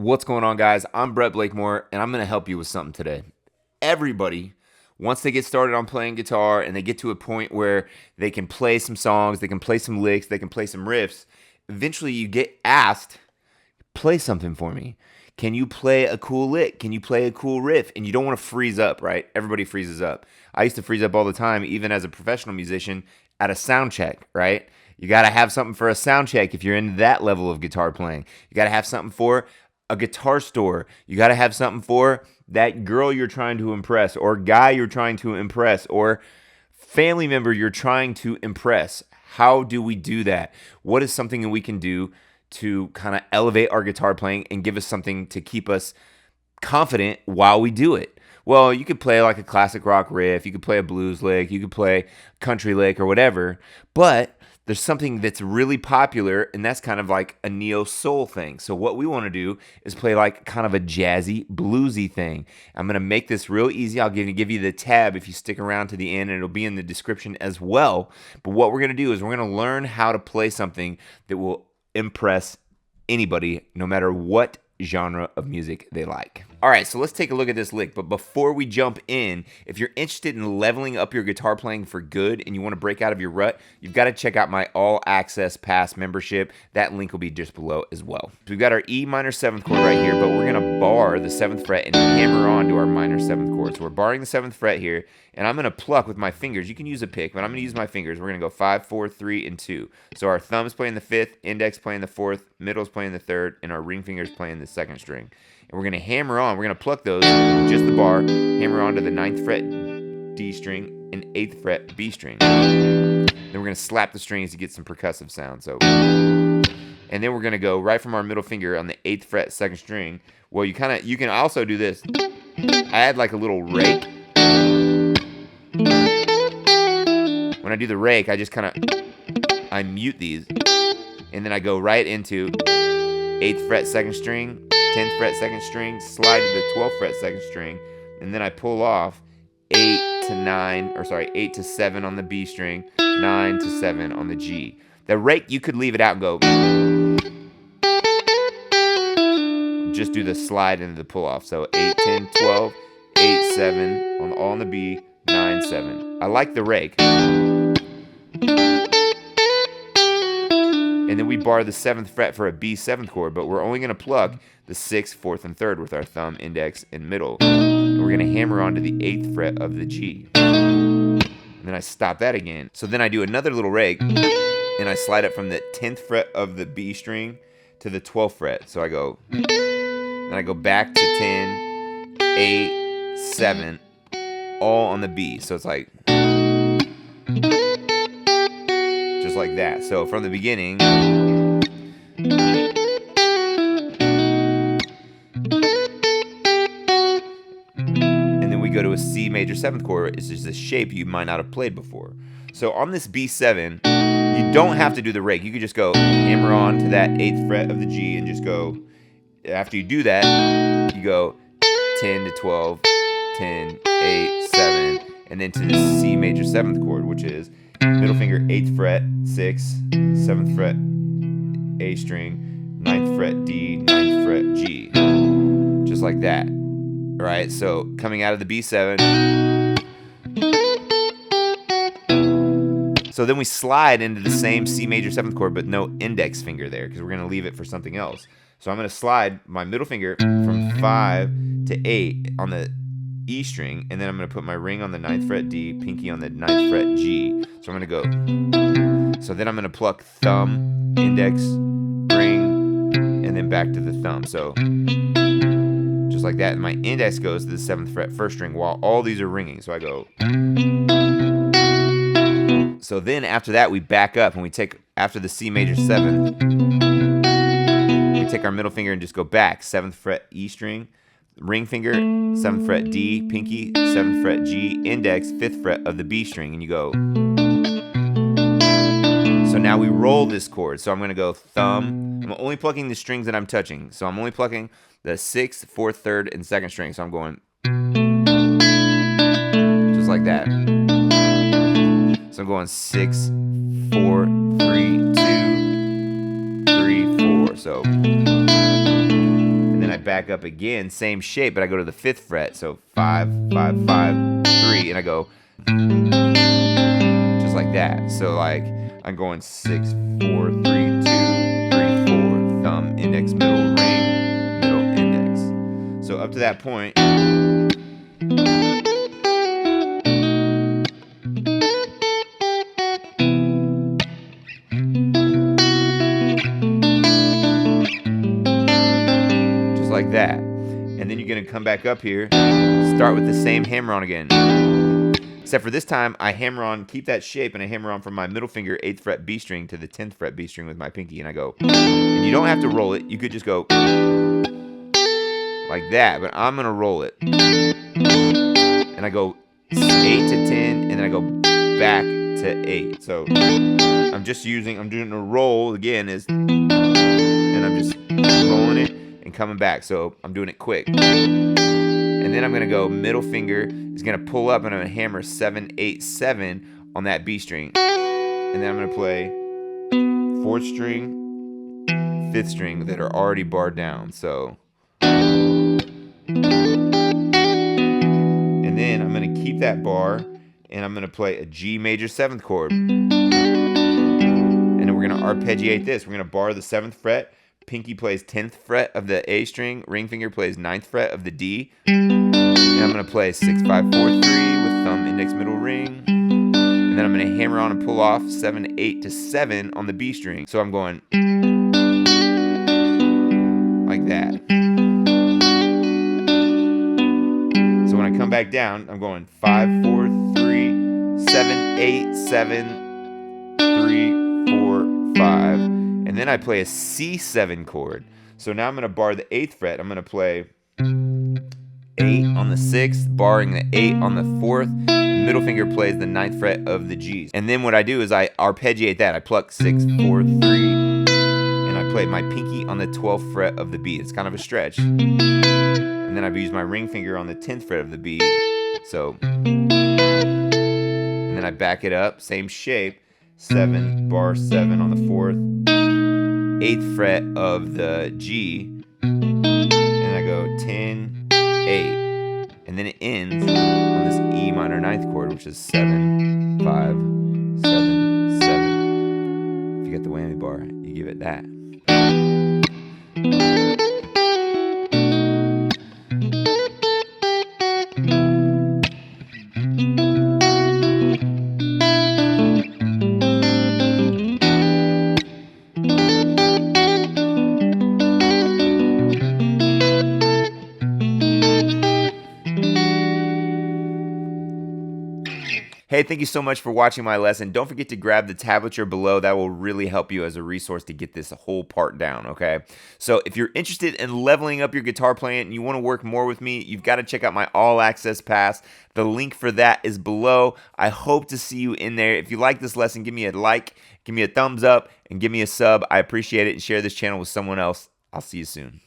What's going on, guys? I'm Brett Blakemore, and I'm going to help you with something today. Everybody, once they get started on playing guitar and they get to a point where they can play some songs, they can play some licks, they can play some riffs, eventually you get asked, play something for me. Can you play a cool lick? Can you play a cool riff? And you don't want to freeze up, right? Everybody freezes up. I used to freeze up all the time, even as a professional musician at a sound check, right? You got to have something for a sound check if you're in that level of guitar playing. You got to have something for a guitar store. You got to have something for that girl you're trying to impress, or guy you're trying to impress, or family member you're trying to impress. How do we do that? What is something that we can do to kind of elevate our guitar playing and give us something to keep us confident while we do it? Well, you could play like a classic rock riff, you could play a blues lick, you could play country lick or whatever, but there's something that's really popular, and that's kind of like a neo-soul thing. So what we want to do is play like kind of a jazzy, bluesy thing. I'm going to make this real easy. I'll give you the tab if you stick around to the end, and it'll be in the description as well. But what we're going to do is we're going to learn how to play something that will impress anybody, no matter what genre of music they like. All right, so let's take a look at this lick. But before we jump in, if you're interested in leveling up your guitar playing for good and you want to break out of your rut, you've got to check out my All Access Pass membership. That link will be just below as well. So we've got our E minor 7th chord right here, but we're going to bar the 7th fret and hammer on to our minor 7th chord. So we're barring the 7th fret here, and I'm going to pluck with my fingers. You can use a pick, but I'm going to use my fingers. We're going to go 5, 4, 3, and 2. So our thumb's playing the 5th, index playing the 4th, middle's playing the 3rd, and our ring finger's playing the 2nd string. And we're going to hammer on. We're going to pluck those, just the bar, hammer on to the 9th fret D string and 8th fret B string. Then we're going to slap the strings to get some percussive sound. So, and then we're going to go right from our middle finger on the 8th fret 2nd string. Well, you can also do this. Add like a little rake. When I do the rake, I just I mute these, and then I go right into 8th fret 2nd string, 10th fret 2nd string, slide to the 12th fret 2nd string, and then I pull off 8 to 7 on the B string, 9 to 7 on the G. The rake, you could leave it out and go, just do the slide into the pull off. So 8, 10, 12, 8, 7, all on the B, 9, 7. I like the rake. And then we bar the 7th fret for a B 7th chord, but we're only going to pluck the 6th, 4th, and 3rd with our thumb, index, and middle. And we're going to hammer onto the 8th fret of the G. And then I stop that again. So then I do another little rake, and I slide it from the 10th fret of the B string to the 12th fret. So I go, and I go back to 10, 8, 7, all on the B. So it's like, just like that. So from the beginning, and then we go to a C major 7th chord. It's just a shape you might not have played before. So on this B7, you don't have to do the rake. You could just go hammer on to that 8th fret of the G and just go, after you do that, you go 10 to 12, 10, 8, 7, and then to the C major 7th chord, which is middle finger 8th fret, 6, 7th fret, A string, 9th fret D, 9th fret G. Just like that. All right, so coming out of the B7. So then we slide into the same C major 7th chord, but no index finger there, because we're going to leave it for something else. So I'm going to slide my middle finger from 5 to 8 on the E string, and then I'm going to put my ring on the 9th fret D, pinky on the 9th fret G. So I'm going to go. So then I'm going to pluck thumb, index, ring, and then back to the thumb. So just like that. And my index goes to the 7th fret 1st string while all these are ringing. So I go. So then after that, we back up and we take, after the C major 7th, we take our middle finger and just go back. 7th fret E string, ring finger, 7th fret D, pinky, 7th fret G, index, 5th fret of the B string, and you go. So now we roll this chord. So I'm going to go thumb. I'm only plucking the strings that I'm touching. So I'm only plucking the 6th, 4th, 3rd, and 2nd string. So I'm going just like that. So I'm going 6, 4, 3, 2, 3, 4. So, and then I back up again, same shape, but I go to the 5th fret. So 5, 5, 5, 3, and I go just like that. So like I'm going 6, 4, 3, 2, 3, 4, thumb, index, middle, ring, middle, index. So up to that point, just like that. And then you're gonna come back up here, start with the same hammer on again. Except for this time, I hammer on, keep that shape, and I hammer on from my middle finger 8th fret B string to the 10th fret B string with my pinky, and I go. And you don't have to roll it. You could just go like that, but I'm gonna roll it. And I go 8 to 10, and then I go back to 8. So I'm doing a roll again, and I'm just rolling it and coming back. So I'm doing it quick. And then I'm gonna go middle finger is gonna pull up and I'm gonna hammer 7, 8, 7 on that B string. And then I'm gonna play 4th string, 5th string that are already barred down. So, and then I'm gonna keep that bar and I'm gonna play a G major 7th chord. And then we're gonna arpeggiate this. We're gonna bar the 7th fret. Pinky plays 10th fret of the A string. Ring finger plays 9th fret of the D. And I'm going to play 6, 5, 4, 3 with thumb, index, middle, ring. And then I'm going to hammer on and pull off 7, 8 to 7 on the B string. So I'm going like that. So when I come back down, I'm going 5, 4, 3, 7, 8, 7, 3, 4, 5. And then I play a C7 chord. So now I'm going to bar the 8th fret. I'm going to play 8 on the 6th, barring the 8 on the 4th. Middle finger plays the 9th fret of the G's. And then what I do is I arpeggiate that. I pluck 6, 4, 3, and I play my pinky on the 12th fret of the B. It's kind of a stretch. And then I've used my ring finger on the 10th fret of the B. So, and then I back it up, same shape. 7, bar 7 on the 4th. 8th fret of the G, and I go 10, 8, and then it ends on this E minor 9th chord, which is 7, 5, 7, 7. If you get the whammy bar, you give it that. Hey, thank you so much for watching my lesson. Don't forget to grab the tablature below. That will really help you as a resource to get this whole part down, okay? So if you're interested in leveling up your guitar playing and you want to work more with me, you've got to check out my All Access Pass. The link for that is below. I hope to see you in there. If you like this lesson, give me a like, give me a thumbs up, and give me a sub. I appreciate it, and share this channel with someone else. I'll see you soon.